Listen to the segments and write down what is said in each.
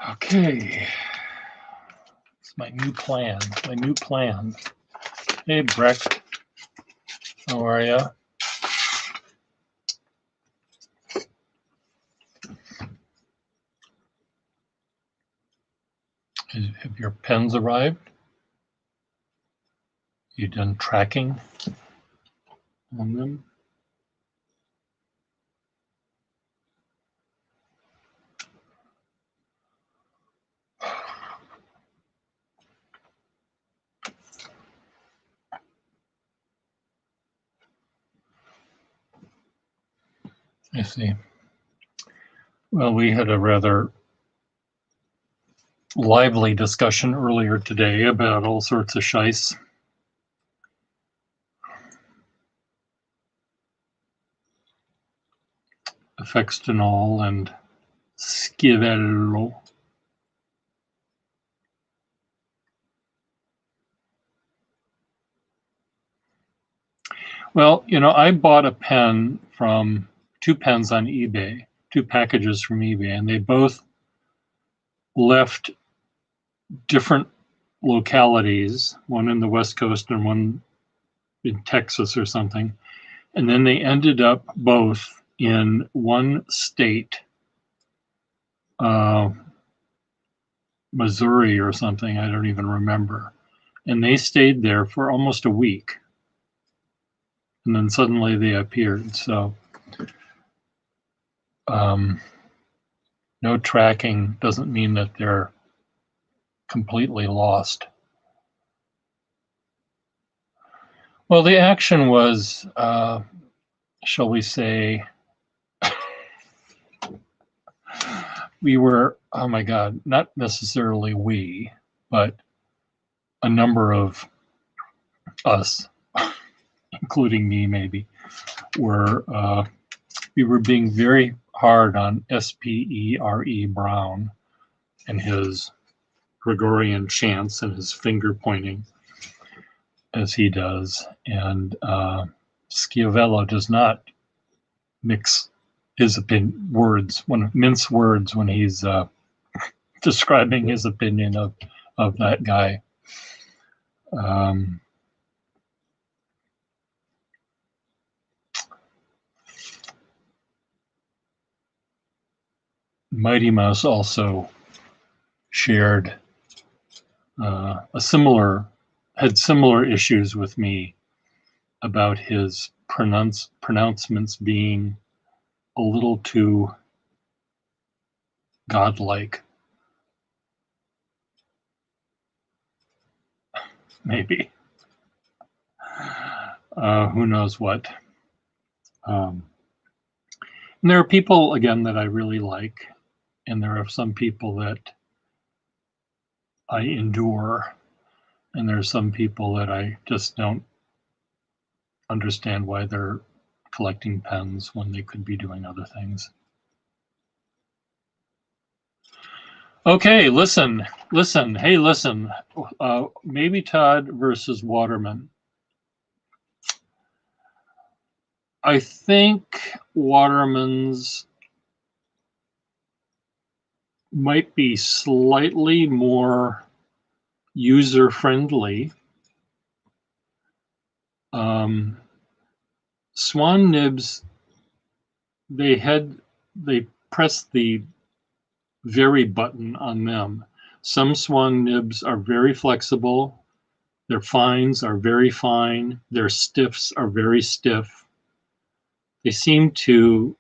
Okay, it's my new plan. My new plan. Hey, Breck, how are ya? Have your pens arrived? You done tracking on them? I see. Well, we had a rather lively discussion earlier today about all sorts of shice. Fextenol and Schiavello. Well, you know, I bought a pen from two pens on eBay, two packages from eBay, and they both left different localities, one in the West Coast and one in Texas or something. And then they ended up both in one state, Missouri or something, I don't even remember. And they stayed there for almost a week. And then suddenly they appeared. So no tracking doesn't mean that they're completely lost. Well, the action was, shall we say, we were, oh my God, not necessarily we, but a number of us, including me maybe, were we were being very hard on Spere Brown and his Gregorian chants and his finger pointing as he does. And Schiavello does not mix his mince words when he's describing his opinion of that guy. Mighty Mouse also shared had similar issues with me about his pronouncements being a little too godlike. Maybe. Who knows what. And there are people, again, that I really like, and there are some people that I endure, and there are some people that I just don't understand why they're collecting pens when they could be doing other things. Okay, listen. Hey, listen. Maybe Todd versus Waterman. I think Waterman's might be slightly more user-friendly. Swan nibs, they pressed the vary button on them. Some swan nibs are very flexible. Their fines are very fine. Their stiffs are very stiff. They seem to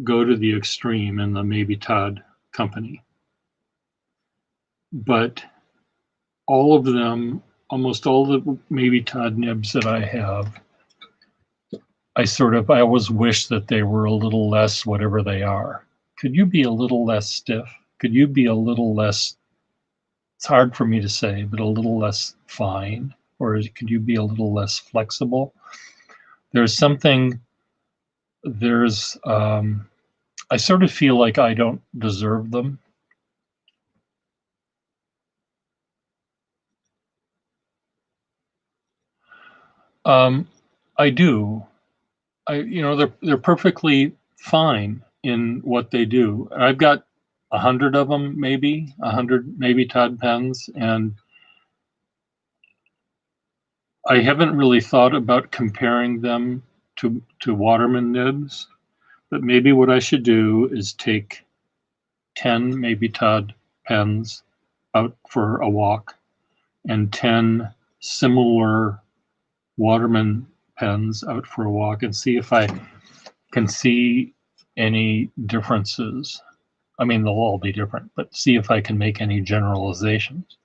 go to the extreme in the Maybe Todd company. But all of them, almost all the Maybe Todd nibs that I have, I always wish that they were a little less whatever they are. Could you be a little less stiff? Could you be a little less, it's hard for me to say, but a little less fine? Or could you be a little less flexible? I sort of feel like I don't deserve them. I do. They're perfectly fine in what they do. I've got 100 of them, maybe 100, maybe Todd pens, and I haven't really thought about comparing them to Waterman nibs, but maybe what I should do is take 10 maybe Todd pens out for a walk and 10 similar Waterman pens out for a walk and see if I can see any differences. I mean, they'll all be different, but see if I can make any generalizations.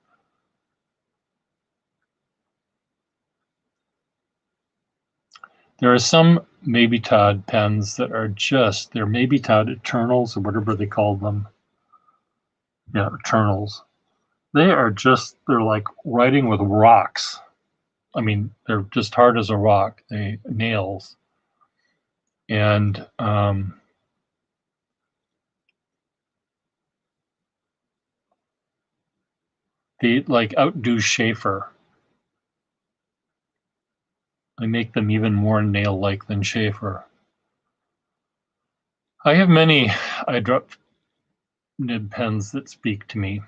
There are some Maybe Todd pens that are just, they're Maybe Todd Eternals or whatever they call them. Yeah, Eternals. They are just, they're like writing with rocks. I mean, they're just hard as a rock, they nails. And they like outdo Schaefer. They make them even more nail-like than Schaefer. I have many eyedrop nib pens that speak to me.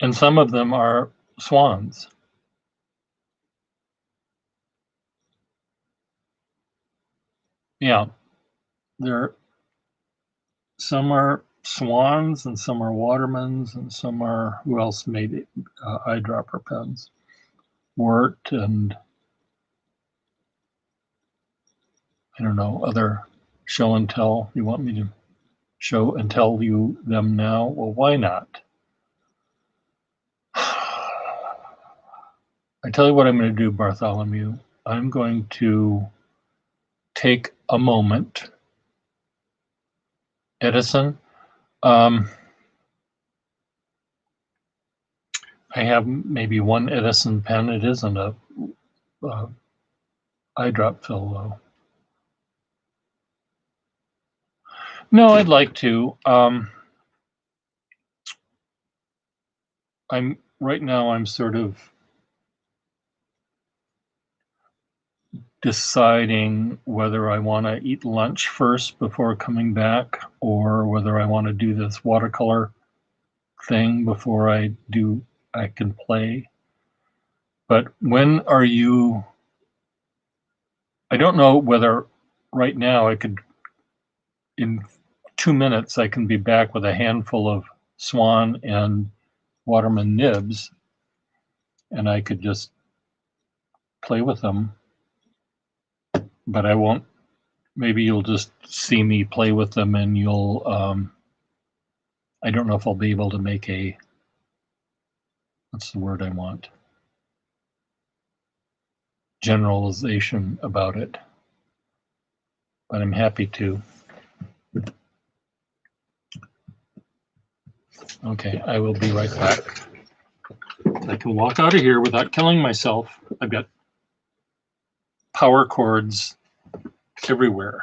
And some of them are swans. Yeah, there. Some are swans, and some are watermans, and some are who else made it, eyedropper pens? Wort and I don't know other show and tell. You want me to show and tell you them now? Well, why not? I tell you what I'm going to do, Bartholomew. I'm going to take a moment. Edison, I have maybe one Edison pen. It isn't a eyedrop fill, though. No, I'd like to. I'm right now. I'm sort of deciding whether I want to eat lunch first before coming back, or whether I want to do this watercolor thing before I can play. But when are you? I don't know whether right now I could, in 2 minutes, I can be back with a handful of Swan and Waterman nibs, and I could just play with them. But I won't. Maybe you'll just see me play with them, and you'll. I don't know if I'll be able to make a. What's the word I want? Generalization about it. But I'm happy to. Okay, I will be right back. I can walk out of here without killing myself. I've got power cords everywhere.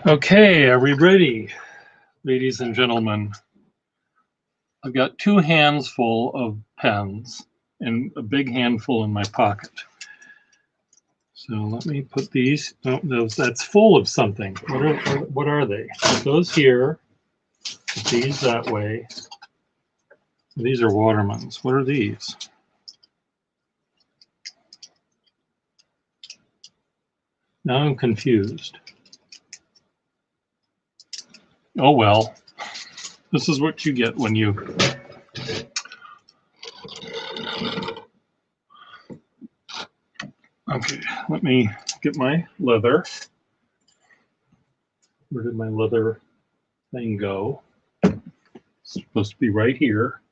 Okay, are we ready, ladies and gentlemen? I've got 2 hands full of pens and a big handful in my pocket. So let me put these. Oh, that's full of something. What are they? Put those here. Put these that way. These are Watermans. What are these? Now I'm confused. Oh well. This is what you get when you. Okay, let me get my leather. Where did my leather thing go? It's supposed to be right here.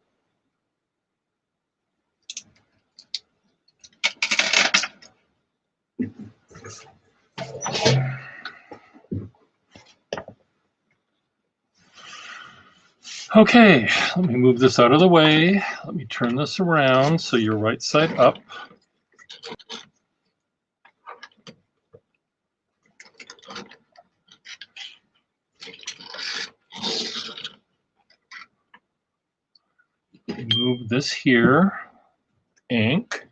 Okay, let me move this out of the way. Let me turn this around so you're right side up. Move this here, ink,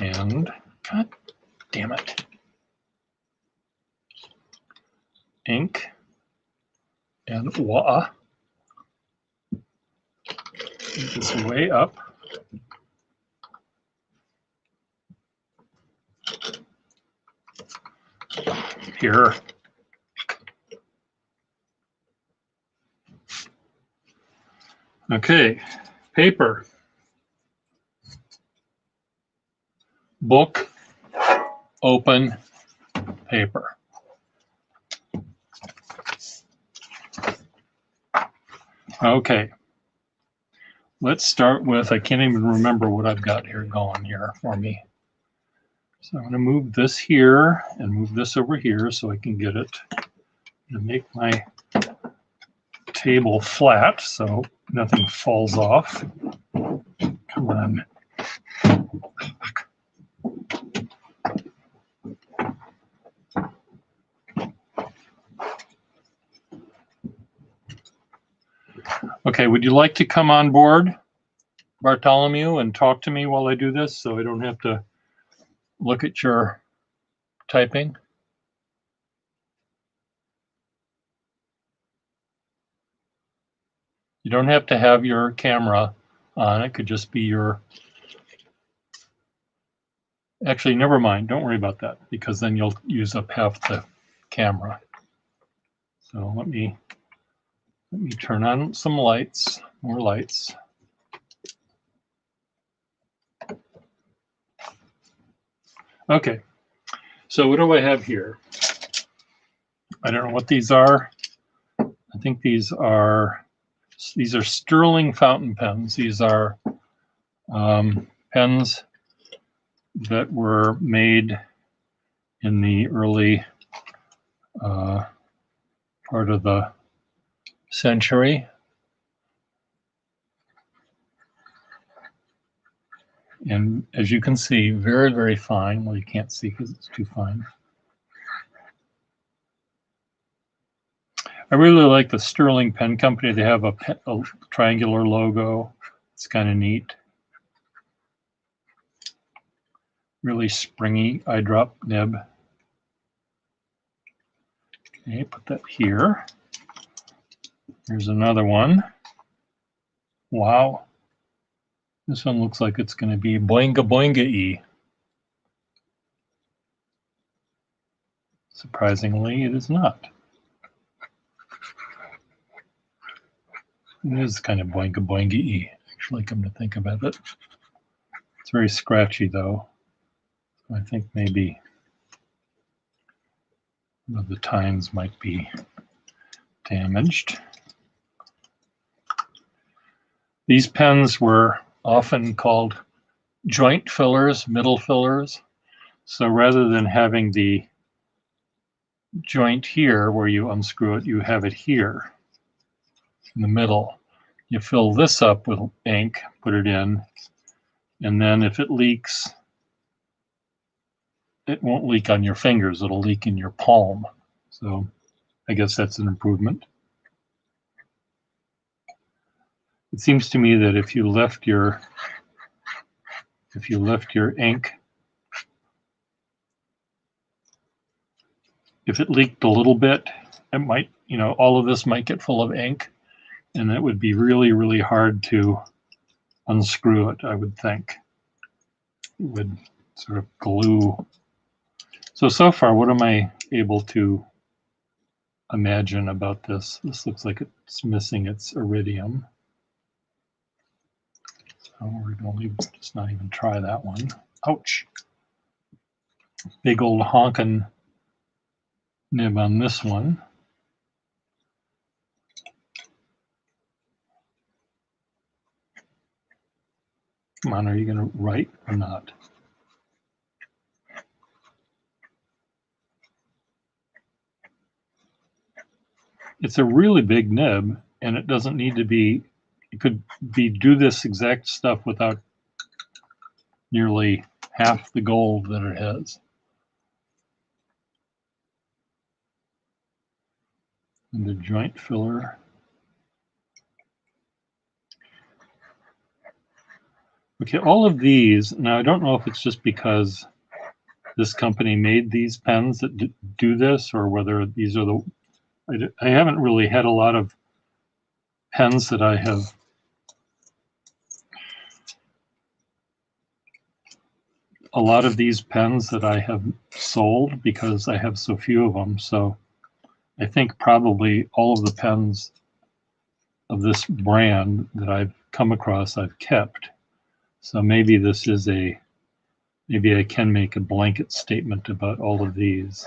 and God damn it, ink, and voila. Move this way up. Here. Okay, paper. Book, open, paper. Okay, let's start with, I can't even remember what I've got here going here for me. So I'm going to move this here and move this over here so I can get it. I'm going to make my table flat so nothing falls off. Come on. Okay, would you like to come on board, Bartholomew, and talk to me while I do this so I don't have to look at your typing? You don't have to have your camera on. It could just be your... Actually, never mind. Don't worry about that because then you'll use up half the camera. So let me turn on some lights, more lights. Okay, so what do I have here? I don't know what these are. I think these are Sterling fountain pens. These are pens that were made in the early part of the century. And as you can see, very, very fine. Well, you can't see because it's too fine. I really like the Sterling Pen Company. They have a triangular logo. It's kind of neat. Really springy eyedrop nib. Okay, put that here. Here's another one. Wow. This one looks like it's going to be boinga boinga-y. Surprisingly, it is not. It is kind of boinga boinga-y, actually, come to think about it. It's very scratchy, though. I think maybe the tines might be damaged. These pens were often called joint fillers, middle fillers. So rather than having the joint here where you unscrew it, you have it here in the middle. You fill this up with ink, put it in, and then if it leaks, it won't leak on your fingers, it'll leak in your palm. So I guess that's an improvement. It seems to me that if you left your ink, if it leaked a little bit, it might, all of this might get full of ink, and it would be really, really hard to unscrew it, I would think. It would sort of glue. So far, what am I able to imagine about this? This looks like it's missing its iridium. So we're going to just not even try that one. Ouch. Big old honkin' nib on this one. Come on, are you going to write or not? It's a really big nib, and it doesn't need to be, it could be do this exact stuff without nearly half the gold that it has. And the joint filler. Okay, all of these, now I don't know if it's just because this company made these pens that do this, or whether these are I haven't really had a lot of pens that I have these pens that I have sold because I have so few of them. So I think probably all of the pens of this brand that I've come across, I've kept. So maybe this is maybe I can make a blanket statement about all of these.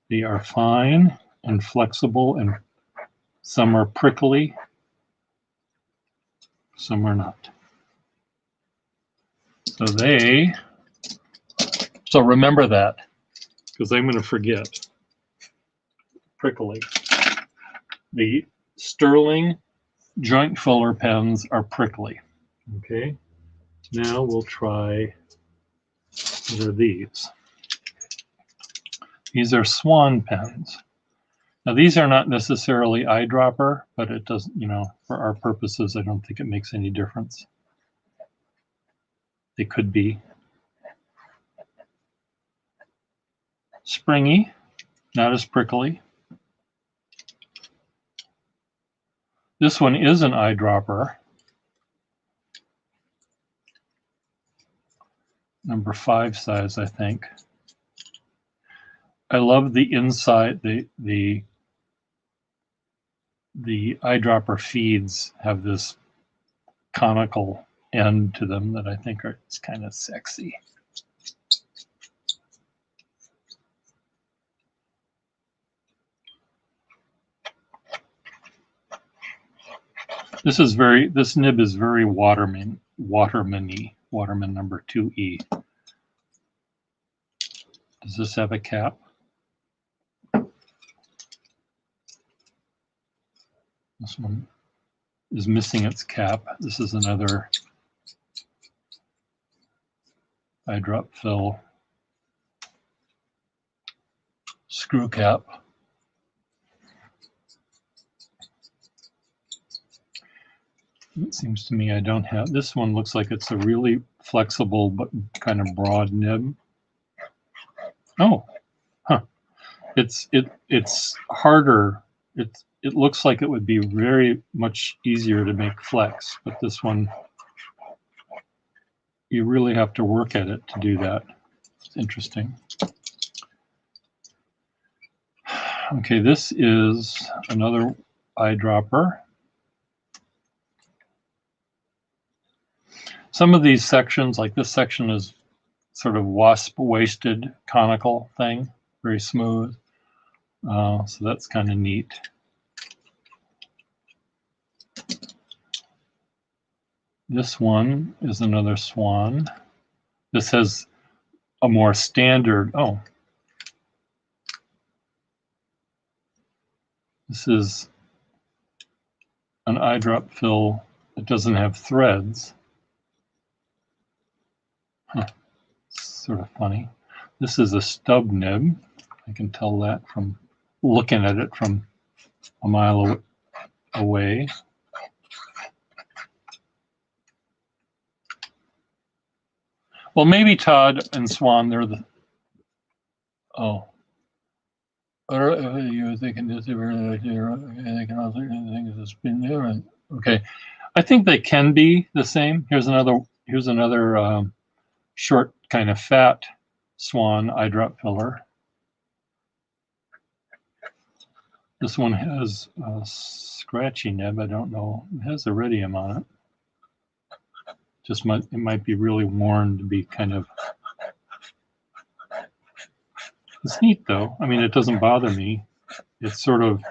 They are fine and flexible, and some are prickly, some are not. So remember that, because I'm going to forget. Prickly. The Sterling joint filler pens are prickly. Okay, now we'll try, what are these? These are Swan pens. Now these are not necessarily eyedropper, but it doesn't, for our purposes, I don't think it makes any difference. They could be. Springy, not as prickly. This one is an eyedropper. Number 5 size, I think. I love the inside, the eyedropper feeds have this conical end to them that I think it's kind of sexy. This nib is very Waterman-y, Waterman number 2E. Does this have a cap? This one is missing its cap. This is another eyedrop fill screw cap. It seems to me I don't have, this one looks like it's a really flexible but kind of broad nib. Oh, huh. It's harder. It looks like it would be very much easier to make flex, but this one, you really have to work at it to do that. It's interesting. Okay, this is another eyedropper. Some of these sections, like this section, is sort of wasp-waisted conical thing, very smooth. So that's kind of neat. This one is another Swan. This has a more standard, this is an eyedrop fill that doesn't have threads. Huh. Sort of funny. This is a stub nib. I can tell that from looking at it from a mile away. Well, maybe Todd and Swan, they're the, oh. You're thinking this, they can also think it's been there. Okay, I think they can be the same. Here's another short kind of fat Swan eye drop filler. This one has a scratchy nib. I don't know. It has iridium on it. It might be really worn to be kind of. It's neat though. I mean, it doesn't bother me. It sort of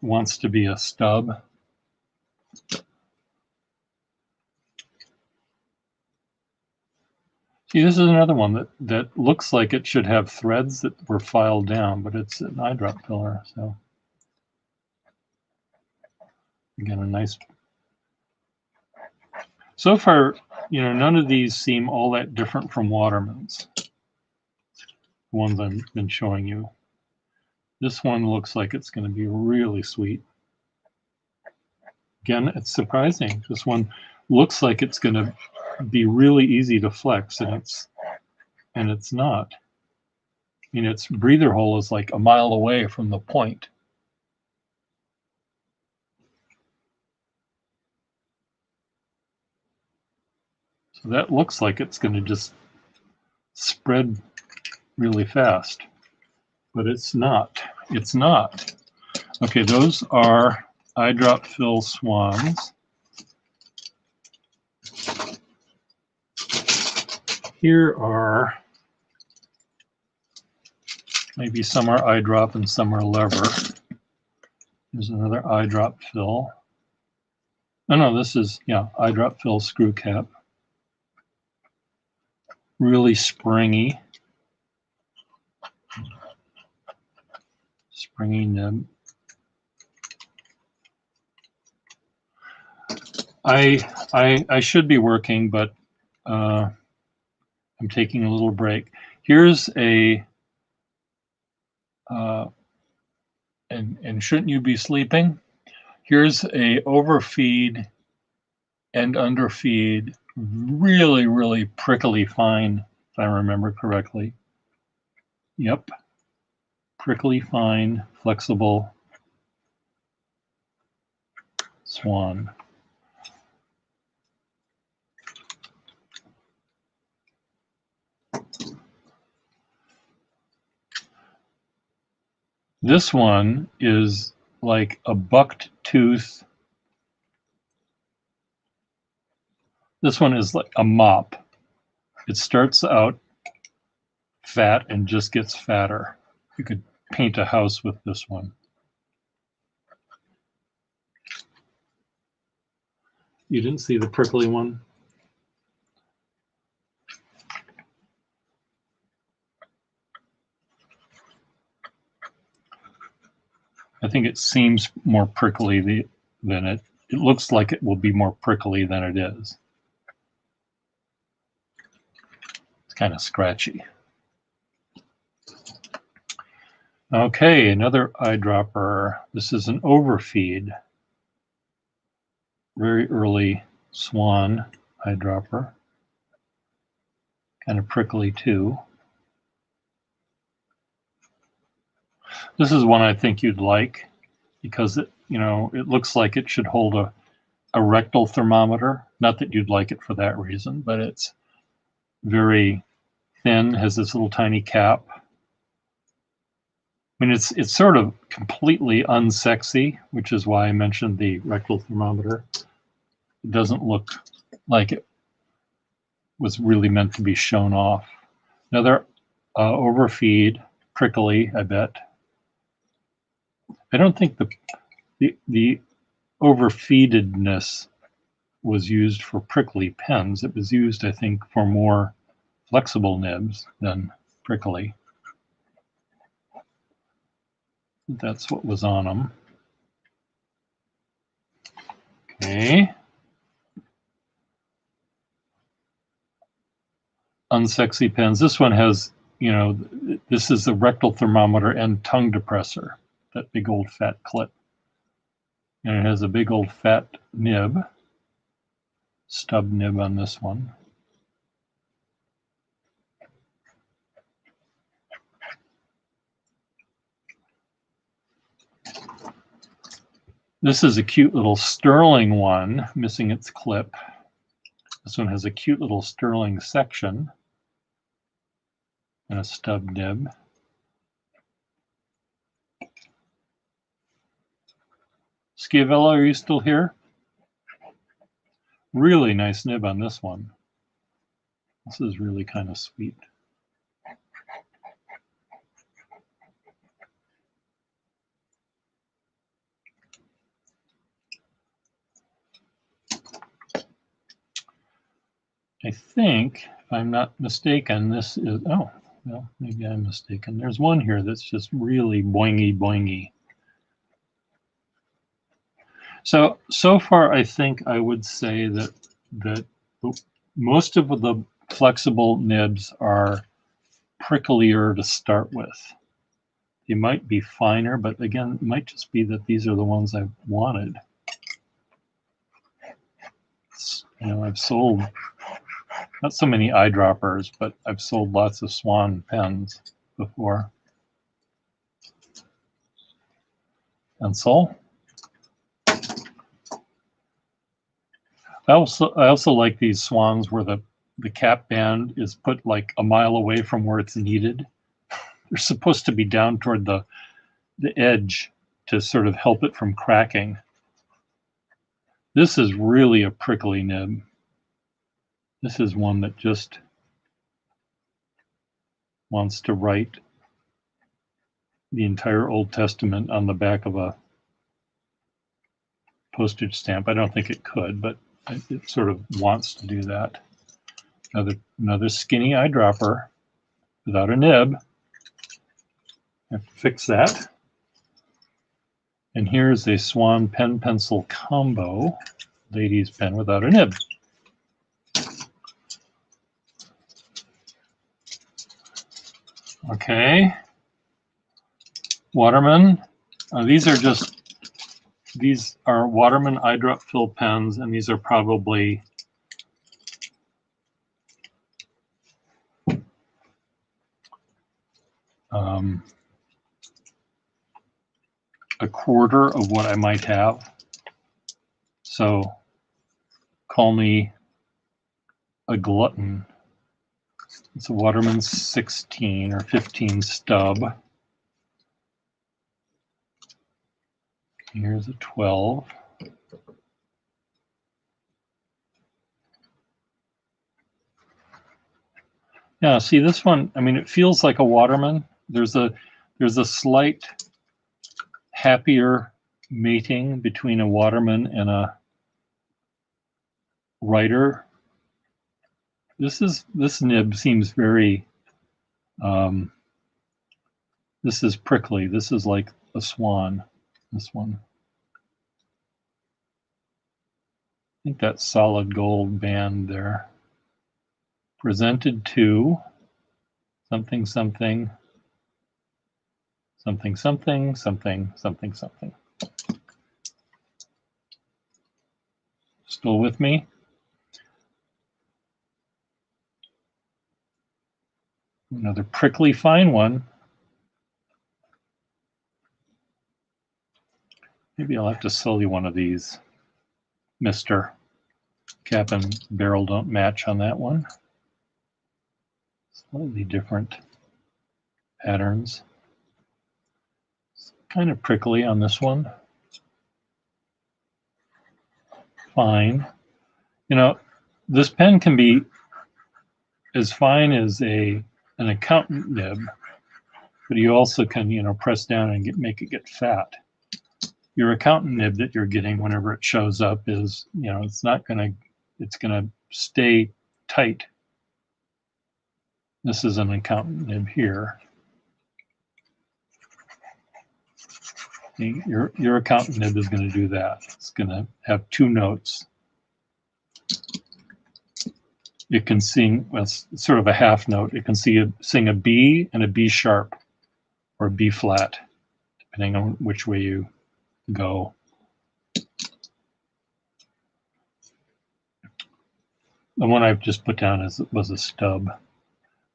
wants to be a stub. See, this is another one that looks like it should have threads that were filed down, but it's an eye drop filler. So again, a nice. So far, none of these seem all that different from Waterman's. The ones I've been showing you. This one looks like it's going to be really sweet. Again, it's surprising. This one looks like it's going to be really easy to flex, and it's not. I mean, its breather hole is like a mile away from the point. So that looks like it's going to just spread really fast, but it's not. It's not. Okay, those are eye drop fill Swans. Here are, maybe some are eye drop and some are lever. There's another eye drop fill. Oh no, this is, yeah, eye drop fill screw cap. Really springy. Springy nib. I should be working, but I'm taking a little break. Here's a, and shouldn't you be sleeping? Here's a overfeed and underfeed, really, really prickly fine, if I remember correctly. Yep, prickly fine, flexible Swan. This one is like a bucked tooth. This one is like a mop. It starts out fat and just gets fatter. You could paint a house with this one. You didn't see the prickly one? I think it seems more prickly than it looks like it will be more prickly than it is. It's kind of scratchy. Okay, another eyedropper. This is an overfeed. Very early Swan eyedropper. Kind of prickly too. This is one I think you'd like because it looks like it should hold a rectal thermometer. Not that you'd like it for that reason, but it's very thin, has this little tiny cap. I mean, it's sort of completely unsexy, which is why I mentioned the rectal thermometer. It doesn't look like it was really meant to be shown off. Another overfeed, prickly, I bet. I don't think the overfeededness was used for prickly pens. It was used, I think, for more flexible nibs than prickly. That's what was on them. Okay. unsexy pens. This one has, you know, this is the rectal thermometer and tongue depressor, that big old fat clip. And it has a big old fat nib, stub nib on this one. This is a cute little sterling one, missing its clip. This one has a cute little sterling section and a stub nib. Schiavello, are you still here? Really nice nib on this one. This is really kind of sweet. I think, if I'm not mistaken, this is, oh, well, maybe I'm mistaken. There's one here that's just really boingy, boingy. So far, I think I would say that most of the flexible nibs are pricklier to start with. They might be finer, but again, it might just be that these are the ones I wanted. You know, I've sold not so many eyedroppers, but I've sold lots of Swan pens before. Pencil. I also like these Swans where the cap band is put like a mile away from where it's needed. They're supposed to be down toward the edge to sort of help it from cracking. This is really a prickly nib. This is one that just wants to write the entire Old Testament on the back of a postage stamp. I don't think it could, but it sort of wants to do that. Another skinny eyedropper without a nib. I have to fix that. And here's a Swan pen pencil combo, ladies pen without a nib. Okay. Waterman. These are Waterman eye drop fill pens, and these are probably a quarter of what I might have. So call me a glutton. It's a Waterman 16 or 15 stub. Here's a 12. Yeah, see this one, I mean, it feels like a Waterman. There's a slight happier mating between a Waterman and a writer. This nib seems very, this is prickly. This is like a Swan, this one. I think that's solid gold band there. Presented to something, something, something, something, something, something, something. Still with me? Another prickly fine one. Maybe I'll have to sell you one of these, Mr. Cap and barrel don't match on that one. Slightly different patterns. It's kind of prickly on this one. Fine. You know, this pen can be as fine as an accountant nib, but you also can, you know, press down and make it get fat. Your accountant nib that you're getting whenever it shows up is, you know, it's gonna stay tight. This is an accountant nib here. Your accountant nib is going to do that. It's going to have two notes. it can sing, well, it's sort of a half note. It can sing a B and a B sharp or a B flat, depending on which way you go. The one I've just put down was a stub.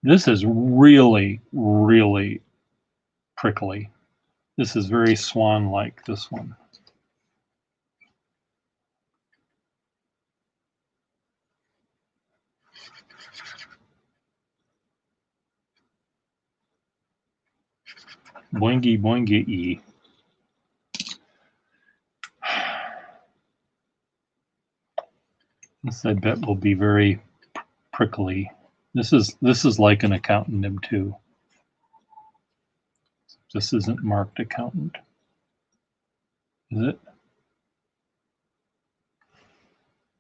This is really, really prickly. This is very swan-like, this one. Boingy, boingy-y. This, I bet, will be very prickly. This is like an accountant nib too. This isn't marked accountant, is it?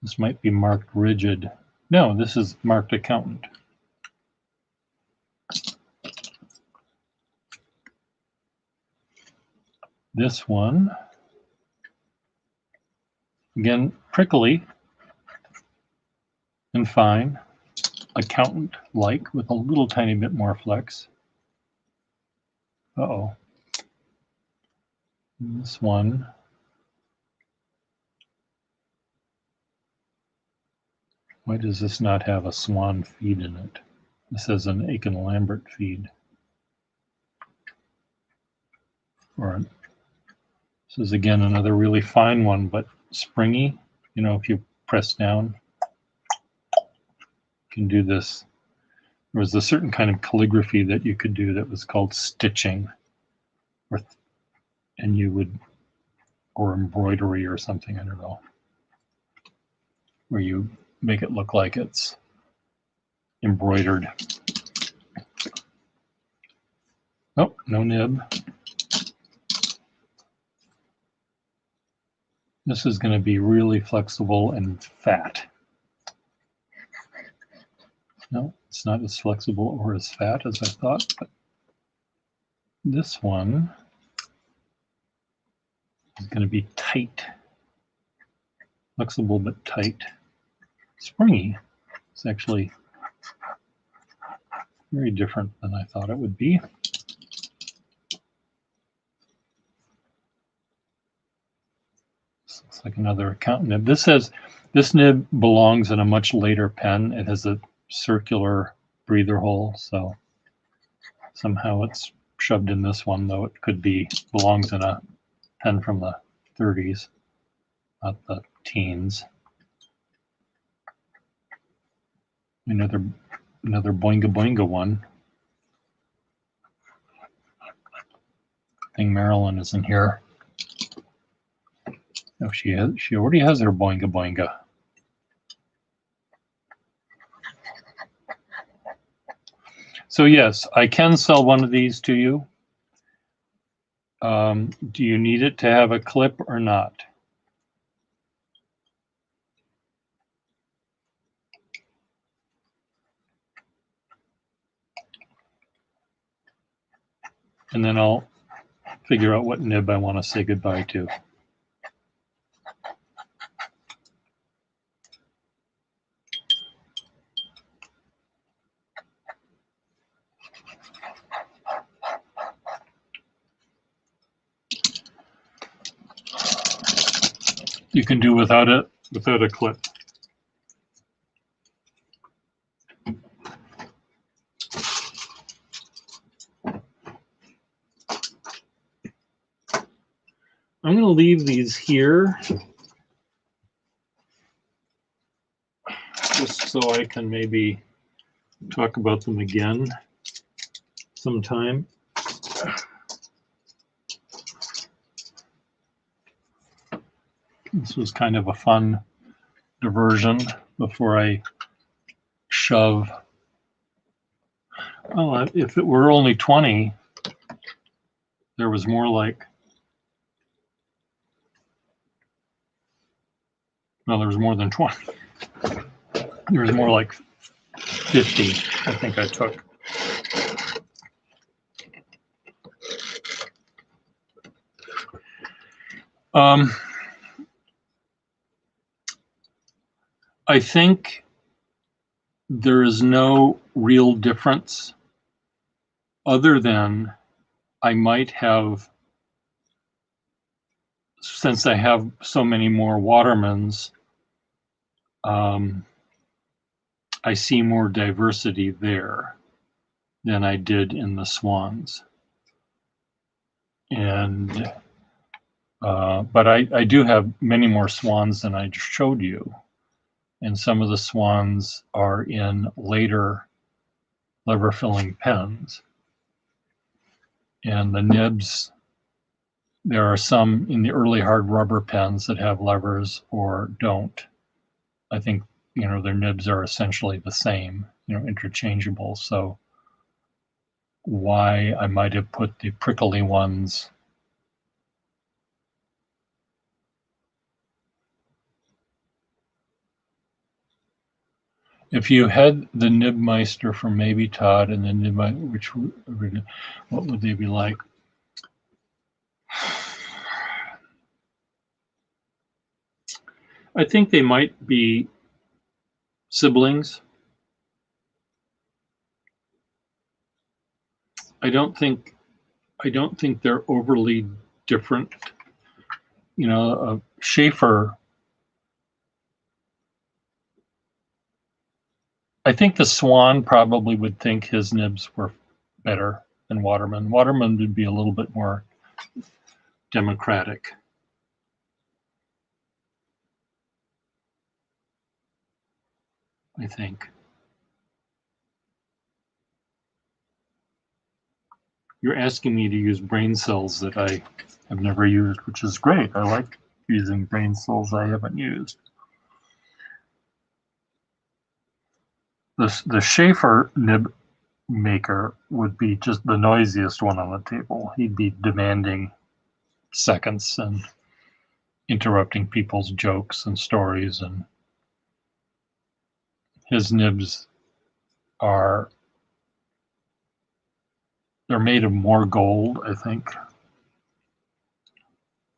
This might be marked rigid. No, this is marked accountant. This one, again, prickly and fine, accountant-like with a little tiny bit more flex. Uh-oh. This one, why does this not have a swan feed in it? This has an Aiken-Lambert feed. This is again another really fine one, but springy. You know, if you press down, you can do this. There was a certain kind of calligraphy that you could do that was called stitching, and you would, or embroidery or something, I don't know, where you make it look like it's embroidered. Oh, no nib. This is going to be really flexible and fat. No, it's not as flexible or as fat as I thought, but this one is going to be tight. Flexible but tight. Springy. It's actually very different than I thought it would be. This looks like another accountant nib. This nib belongs in a much later pen. It has a circular breather hole, so somehow it's shoved in this one, though it could belongs in a pen from the 30s, not the teens. Another boinga boinga one. I think Marilyn isn't here. No, she already has her boinga boinga. So yes, I can sell one of these to you. Do you need it to have a clip or not? And then I'll figure out what nib I want to say goodbye to. You can do without a clip. I'm going to leave these here just so I can maybe talk about them again sometime. This was kind of a fun diversion before I shove. Well, if it were only 20, there was more like, no, there was more than 20. There was more like 50, I think I took. I think there is no real difference other than I might have, since I have so many more watermans, I see more diversity there than I did in the swans. And but I do have many more swans than I showed you. And some of the swans are in later lever filling pens. And the nibs, there are some in the early hard rubber pens that have levers or don't. I think, their nibs are essentially the same, interchangeable. So why I might have put the prickly ones. If you had the Nibmeister from Maybe Todd and the Nibmeister, what would they be like? I think they might be siblings. I don't think they're overly different. Schaefer. I think the Swan probably would think his nibs were better than Waterman. Waterman would be a little bit more democratic. I think. You're asking me to use brain cells that I have never used, which is great. I like using brain cells I haven't used. The Schaefer nib maker would be just the noisiest one on the table. He'd be demanding seconds and interrupting people's jokes and stories, and his nibs they're made of more gold, I think,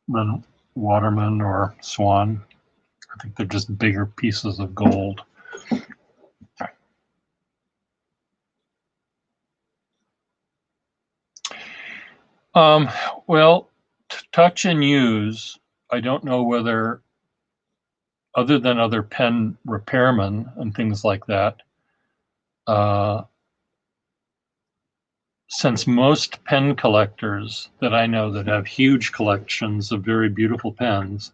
than Waterman or Swan. I think they're just bigger pieces of gold. Well, touch and use, I don't know whether, other than other pen repairmen and things like that, since most pen collectors that I know that have huge collections of very beautiful pens,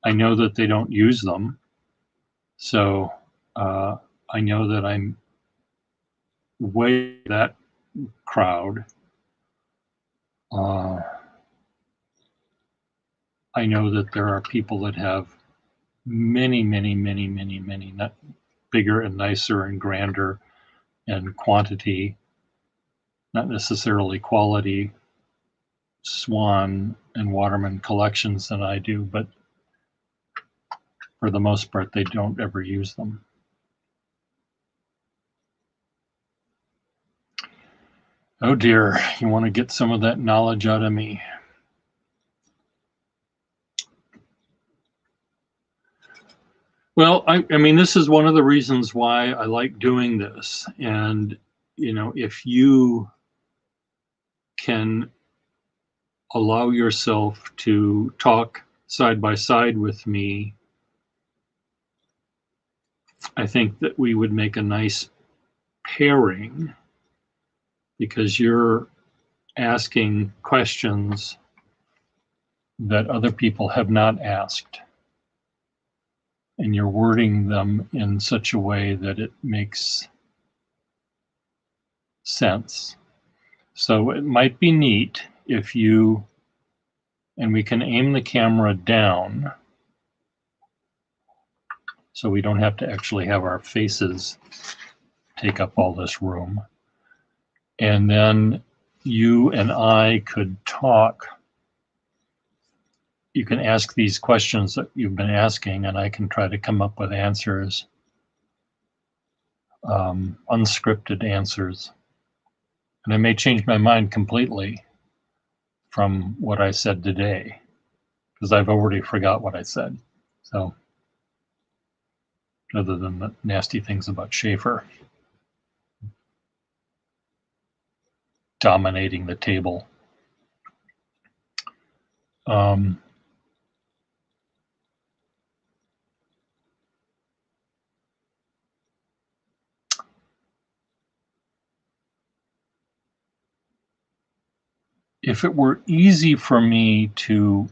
I know that they don't use them. So I know that I'm way that crowd. I know that there are people that have many, not bigger and nicer and grander and quantity, not necessarily quality, Swan and Waterman collections than I do, but for the most part, they don't ever use them. Oh dear, you want to get some of that knowledge out of me. Well, I mean, this is one of the reasons why I like doing this. And, if you can allow yourself to talk side by side with me, I think that we would make a nice pairing, because you're asking questions that other people have not asked. And you're wording them in such a way that it makes sense. So it might be neat if you, and we can aim the camera down so we don't have to actually have our faces take up all this room. And then you and I could talk. You can ask these questions that you've been asking, and I can try to come up with answers, unscripted answers. And I may change my mind completely from what I said today, because I've already forgot what I said. So other than the nasty things about Schaefer dominating the table. If it were easy for me to,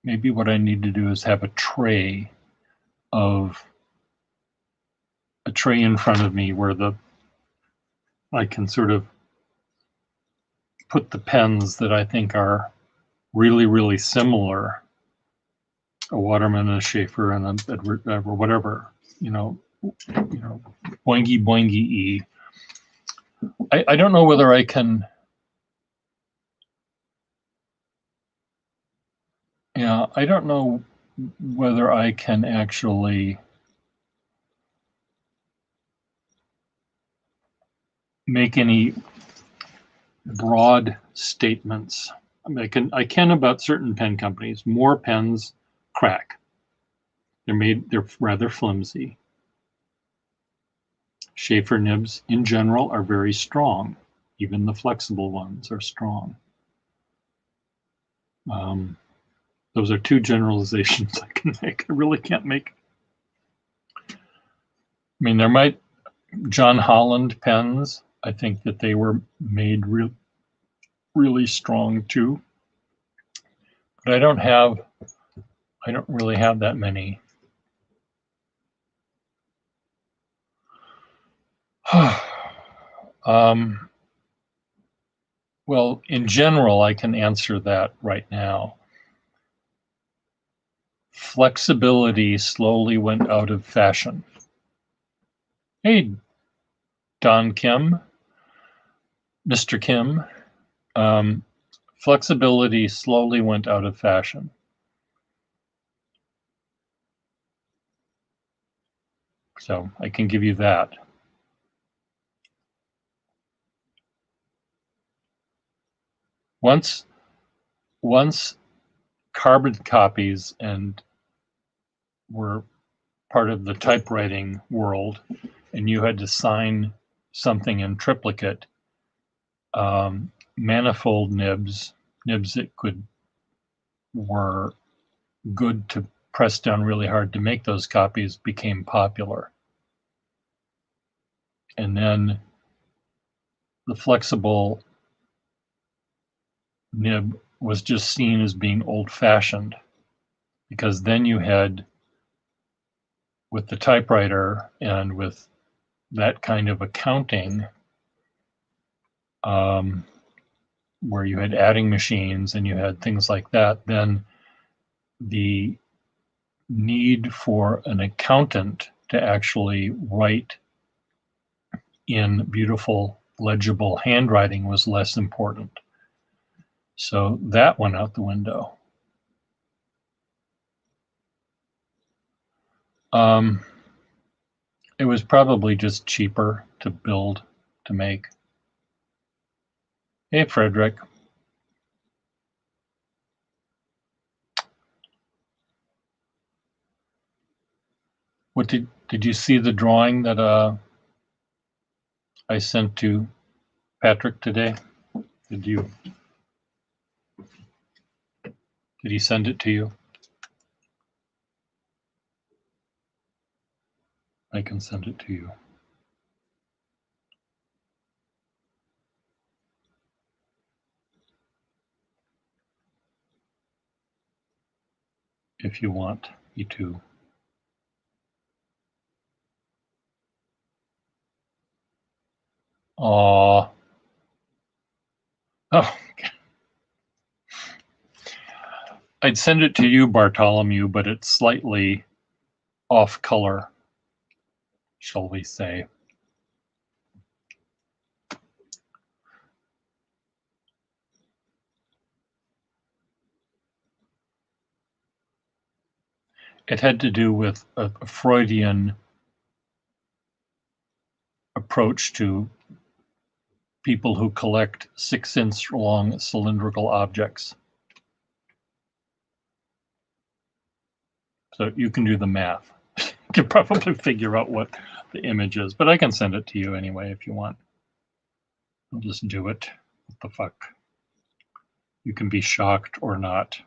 maybe what I need to do is have a tray in front of me where I can sort of put the pens that I think are really, really similar, a Waterman, a Schaefer, and a Edward, or whatever, boingy boingy E. I don't know whether I can. Yeah, I don't know whether I can actually make any broad statements. I mean, I can about certain pen companies. More pens crack. They're rather flimsy. Schaefer nibs in general are very strong. Even the flexible ones are strong. Those are two generalizations I can make. I really can't make. I mean, John Holland pens, I think that they were made really strong too. But I don't really have that many. Well, in general, I can answer that right now. Flexibility slowly went out of fashion. Hey, Don Kim, Mr. Kim, flexibility slowly went out of fashion. So I can give you that. Once carbon copies were part of the typewriting world, and you had to sign something in triplicate, manifold nibs that were good to press down really hard to make those copies became popular. And then the flexible nib was just seen as being old-fashioned, because then you had, with the typewriter and with that kind of accounting, where you had adding machines and you had things like that, then the need for an accountant to actually write in beautiful, legible handwriting was less important. So that went out the window. It was probably just cheaper to make. Hey, Frederick. What did you see the drawing that I sent to Patrick today? Did he send it to you? I can send it to you. If you want me to. Oh. I'd send it to you, Bartholomew, but it's slightly off color, shall we say. It had to do with a Freudian approach to people who collect 6-inch long cylindrical objects. So you can do the math. You can probably figure out what the image is, but I can send it to you anyway if you want. I'll just do it. What the fuck? You can be shocked or not.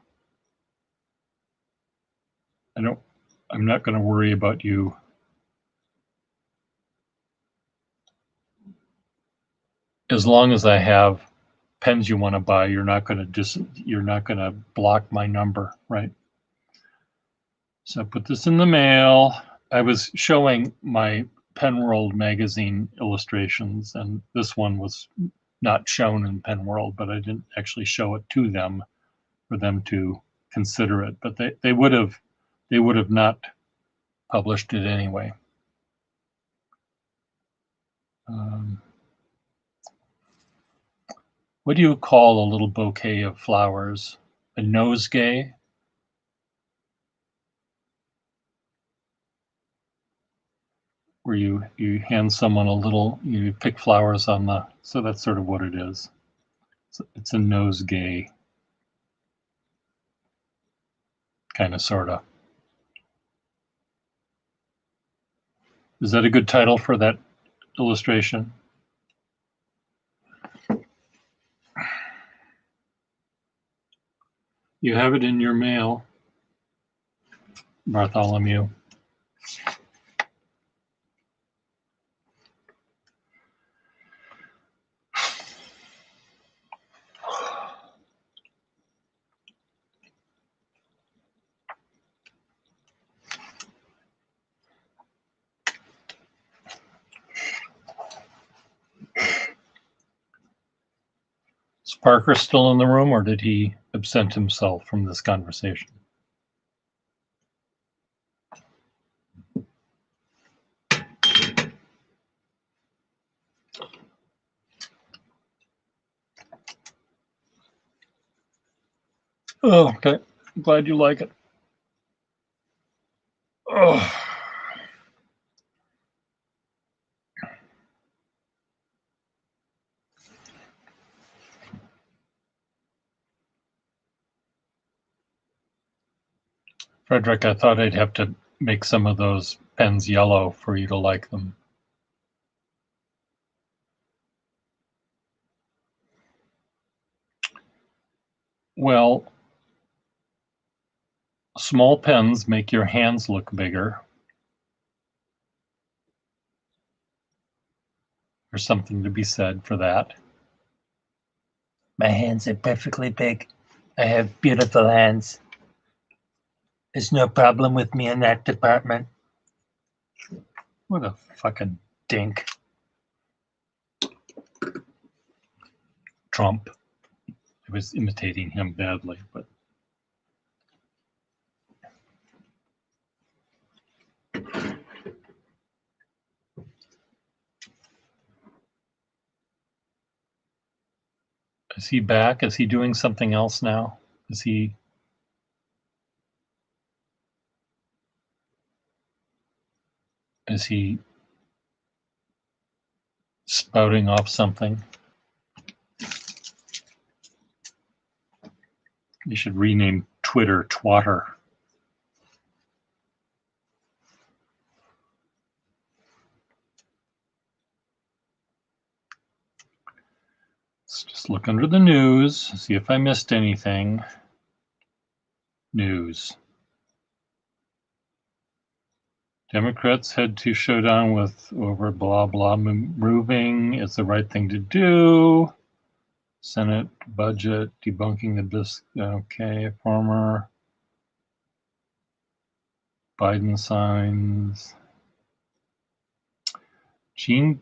I'm not going to worry about you. As long as I have pens you want to buy, you're not going to block my number, right? So I put this in the mail. I was showing my Pen World magazine illustrations, and this one was not shown in Pen World, but I didn't actually show it to them for them to consider it. But they would have not published it anyway. What do you call a little bouquet of flowers? A nosegay? Where you hand someone a little, you pick flowers on the, so that's sort of what it is. It's a nosegay, kind of, sort of. Is that a good title for that illustration? You have it in your mail, Bartholomew. Is Parker still in the room, or did he absent himself from this conversation? Oh, okay. I'm glad you like it. Oh. Frederick, I thought I'd have to make some of those pens yellow for you to like them. Well, small pens make your hands look bigger. There's something to be said for that. My hands are perfectly big. I have beautiful hands. There's no problem with me in that department. What a fucking dink. Trump. I was imitating him badly, but is he back? Is he doing something else now? Is he spouting off something? You should rename Twitter Twatter. Let's just look under the news, see if I missed anything. News. Democrats head to showdown with over blah blah moving. It's the right thing to do. Senate budget debunking the disc. Okay, former Biden signs. Gene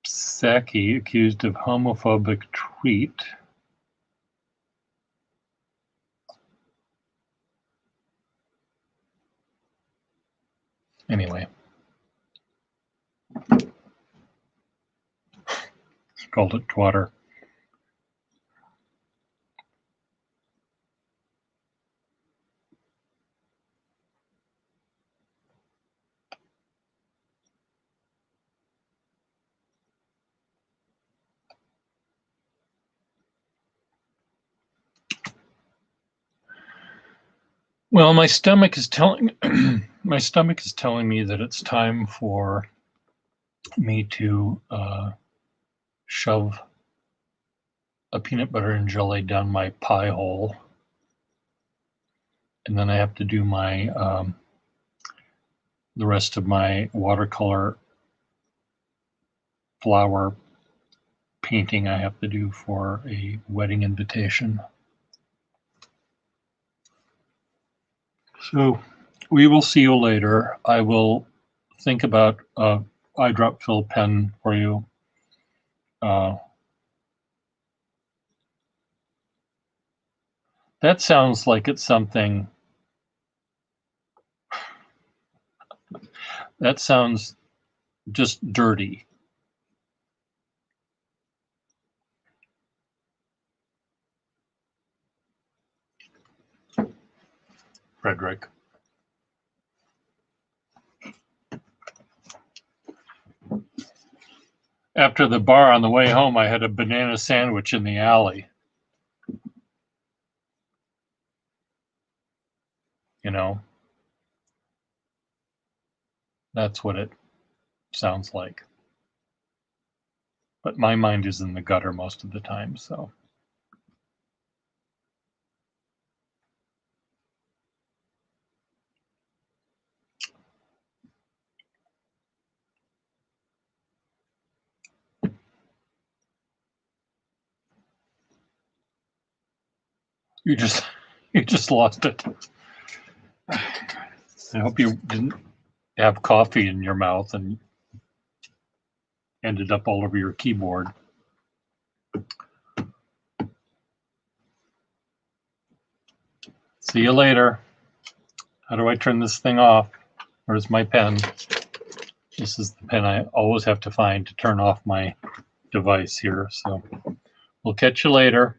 Psaki accused of homophobic tweet. Anyway. Called it Twatter. Well, my stomach is telling my stomach is telling me that it's time for me to shove a peanut butter and jelly down my pie hole, and then I have to do my the rest of my watercolor flower painting I have to do for a wedding invitation. So we will see you later. I will think about a eyedrop fill pen for you. That sounds like it's something. That sounds just dirty. Frederick. After the bar on the way home, I had a banana sandwich in the alley. You know, that's what it sounds like. But my mind is in the gutter most of the time, so. You just lost it. I hope you didn't have coffee in your mouth and ended up all over your keyboard. See you later. How do I turn this thing off? Where's my pen? This is the pen I always have to find to turn off my device here. So we'll catch you later.